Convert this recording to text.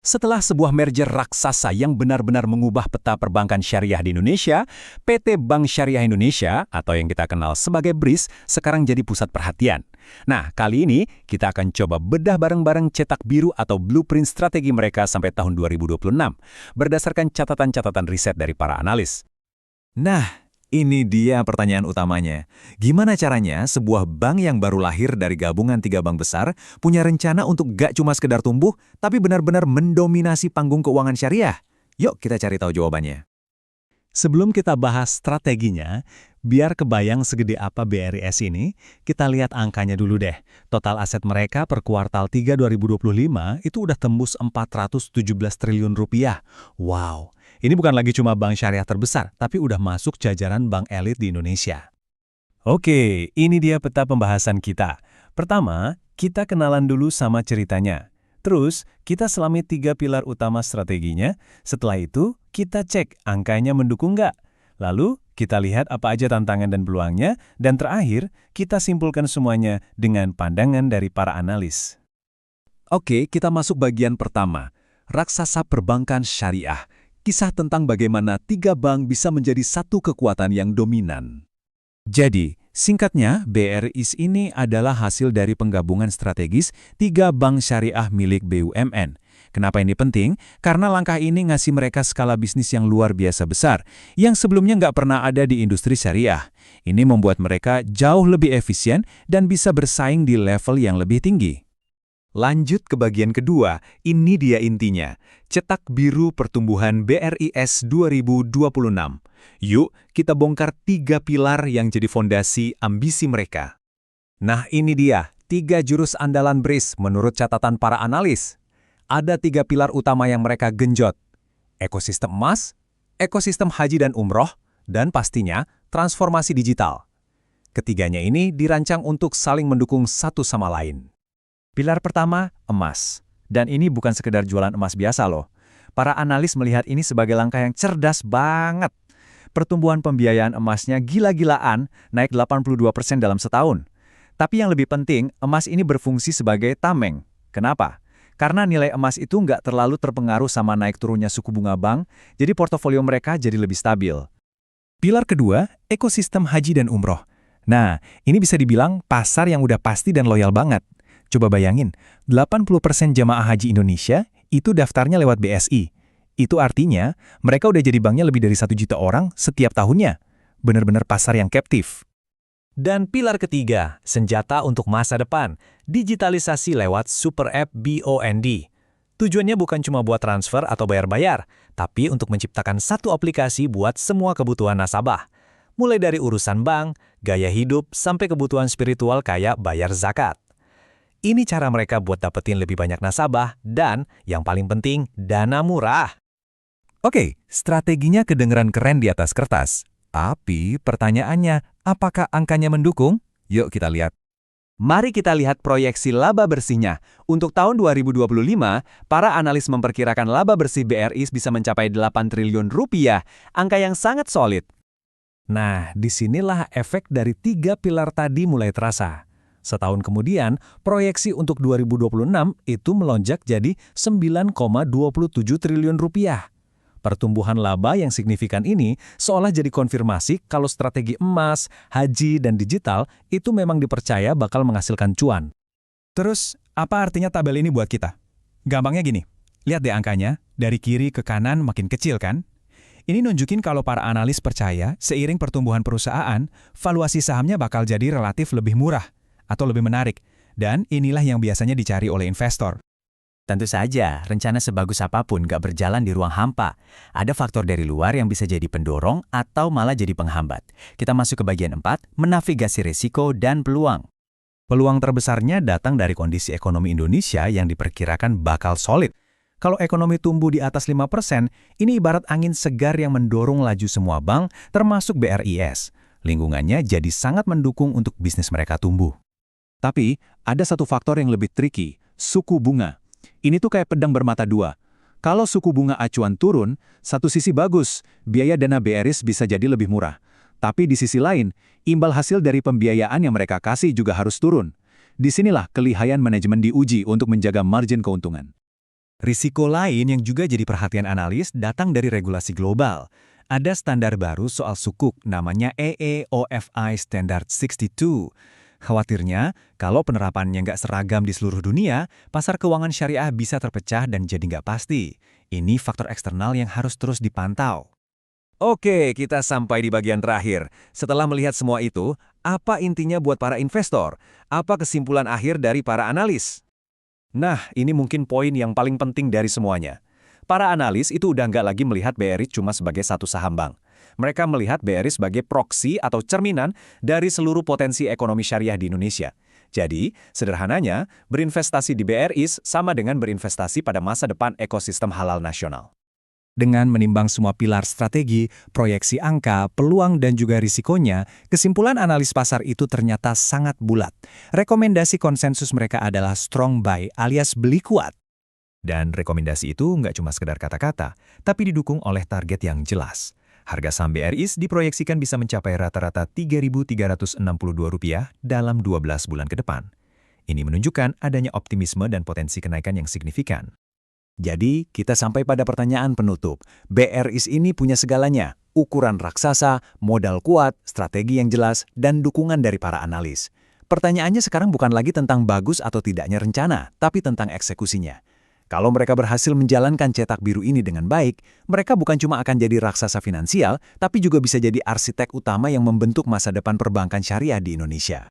Setelah sebuah merger raksasa yang benar-benar mengubah peta perbankan syariah di Indonesia, PT Bank Syariah Indonesia, atau yang kita kenal sebagai BRIS, sekarang jadi pusat perhatian. Nah, kali ini kita akan coba bedah bareng-bareng cetak biru atau blueprint strategi mereka sampai tahun 2026, berdasarkan catatan-catatan riset dari para analis. Nah, ini dia pertanyaan utamanya. Gimana caranya sebuah bank yang baru lahir dari gabungan 3 bank besar punya rencana untuk gak cuma sekedar tumbuh, tapi benar-benar mendominasi panggung keuangan syariah? Yuk kita cari tahu jawabannya. Sebelum kita bahas strateginya, biar kebayang segede apa BRIS ini, kita lihat angkanya dulu deh. Total aset mereka per kuartal 3 2025 itu udah tembus 417 triliun rupiah. Wow, ini bukan lagi cuma bank syariah terbesar, tapi udah masuk jajaran bank elit di Indonesia. Oke, ini dia peta pembahasan kita. Pertama, kita kenalan dulu sama ceritanya. Terus, kita selami 3 pilar utama strateginya. Setelah itu, kita cek angkanya mendukung nggak. Lalu, kita lihat apa aja tantangan dan peluangnya. Dan terakhir, kita simpulkan semuanya dengan pandangan dari para analis. Oke, kita masuk bagian pertama. Raksasa perbankan syariah. Kisah tentang bagaimana 3 bank bisa menjadi satu kekuatan yang dominan. Jadi, singkatnya, BRIS ini adalah hasil dari penggabungan strategis 3 bank syariah milik BUMN. Kenapa ini penting? Karena langkah ini ngasih mereka skala bisnis yang luar biasa besar, yang sebelumnya nggak pernah ada di industri syariah. Ini membuat mereka jauh lebih efisien dan bisa bersaing di level yang lebih tinggi. Lanjut ke bagian kedua, ini dia intinya. Cetak biru pertumbuhan BRIS 2026. Yuk, kita bongkar 3 pilar yang jadi fondasi ambisi mereka. Nah ini dia, 3 jurus andalan BRIS menurut catatan para analis. Ada 3 pilar utama yang mereka genjot. Ekosistem emas, ekosistem haji dan umroh, dan pastinya transformasi digital. Ketiganya ini dirancang untuk saling mendukung satu sama lain. Pilar pertama, emas. Dan ini bukan sekedar jualan emas biasa loh. Para analis melihat ini sebagai langkah yang cerdas banget. Pertumbuhan pembiayaan emasnya gila-gilaan, naik 82% dalam setahun. Tapi yang lebih penting, emas ini berfungsi sebagai tameng. Kenapa? Karena nilai emas itu nggak terlalu terpengaruh sama naik turunnya suku bunga bank, jadi portofolio mereka jadi lebih stabil. Pilar kedua, ekosistem haji dan umroh. Nah, ini bisa dibilang pasar yang udah pasti dan loyal banget. Coba bayangin, 80% jamaah haji Indonesia itu daftarnya lewat BSI. Itu artinya, mereka udah jadi banknya lebih dari 1 juta orang setiap tahunnya. Benar-benar pasar yang captive. Dan pilar ketiga, senjata untuk masa depan, digitalisasi lewat Super App BOND. Tujuannya bukan cuma buat transfer atau bayar-bayar, tapi untuk menciptakan satu aplikasi buat semua kebutuhan nasabah. Mulai dari urusan bank, gaya hidup, sampai kebutuhan spiritual kayak bayar zakat. Ini cara mereka buat dapetin lebih banyak nasabah dan, yang paling penting, dana murah. Oke, strateginya kedengeran keren di atas kertas. Tapi pertanyaannya, apakah angkanya mendukung? Yuk kita lihat. Mari kita lihat proyeksi laba bersihnya. Untuk tahun 2025, para analis memperkirakan laba bersih BRIS bisa mencapai 8 triliun rupiah, angka yang sangat solid. Nah, disinilah efek dari 3 pilar tadi mulai terasa. Setahun kemudian, proyeksi untuk 2026 itu melonjak jadi 9,27 triliun rupiah. Pertumbuhan laba yang signifikan ini seolah jadi konfirmasi kalau strategi emas, haji, dan digital itu memang dipercaya bakal menghasilkan cuan. Terus, apa artinya tabel ini buat kita? Gampangnya gini, lihat deh angkanya, dari kiri ke kanan makin kecil kan? Ini nunjukin kalau para analis percaya seiring pertumbuhan perusahaan, valuasi sahamnya bakal jadi relatif lebih murah atau lebih menarik, dan inilah yang biasanya dicari oleh investor. Tentu saja, rencana sebagus apapun gak berjalan di ruang hampa. Ada faktor dari luar yang bisa jadi pendorong atau malah jadi penghambat. Kita masuk ke bagian 4, menavigasi risiko dan peluang. Peluang terbesarnya datang dari kondisi ekonomi Indonesia yang diperkirakan bakal solid. Kalau ekonomi tumbuh di atas 5%, ini ibarat angin segar yang mendorong laju semua bank, termasuk BRIS. Lingkungannya jadi sangat mendukung untuk bisnis mereka tumbuh. Tapi, ada satu faktor yang lebih tricky, suku bunga. Ini tuh kayak pedang bermata dua. Kalau suku bunga acuan turun, satu sisi bagus, biaya dana BRIS bisa jadi lebih murah. Tapi di sisi lain, imbal hasil dari pembiayaan yang mereka kasih juga harus turun. Disinilah kelihayan manajemen diuji untuk menjaga margin keuntungan. Risiko lain yang juga jadi perhatian analis datang dari regulasi global. Ada standar baru soal sukuk, namanya EEOFI Standard 62. Khawatirnya, kalau penerapannya nggak seragam di seluruh dunia, pasar keuangan syariah bisa terpecah dan jadi nggak pasti. Ini faktor eksternal yang harus terus dipantau. Oke, kita sampai di bagian terakhir. Setelah melihat semua itu, apa intinya buat para investor? Apa kesimpulan akhir dari para analis? Nah, ini mungkin poin yang paling penting dari semuanya. Para analis itu udah nggak lagi melihat BRI cuma sebagai satu saham bank. Mereka melihat BRI sebagai proksi atau cerminan dari seluruh potensi ekonomi syariah di Indonesia. Jadi, sederhananya, berinvestasi di BRI sama dengan berinvestasi pada masa depan ekosistem halal nasional. Dengan menimbang semua pilar strategi, proyeksi angka, peluang dan juga risikonya, kesimpulan analis pasar itu ternyata sangat bulat. Rekomendasi konsensus mereka adalah strong buy alias beli kuat. Dan rekomendasi itu nggak cuma sekedar kata-kata, tapi didukung oleh target yang jelas. Harga saham BRI diproyeksikan bisa mencapai rata-rata Rp3.362 dalam 12 bulan ke depan. Ini menunjukkan adanya optimisme dan potensi kenaikan yang signifikan. Jadi, kita sampai pada pertanyaan penutup. BRI ini punya segalanya, ukuran raksasa, modal kuat, strategi yang jelas, dan dukungan dari para analis. Pertanyaannya sekarang bukan lagi tentang bagus atau tidaknya rencana, tapi tentang eksekusinya. Kalau mereka berhasil menjalankan cetak biru ini dengan baik, mereka bukan cuma akan jadi raksasa finansial, tapi juga bisa jadi arsitek utama yang membentuk masa depan perbankan syariah di Indonesia.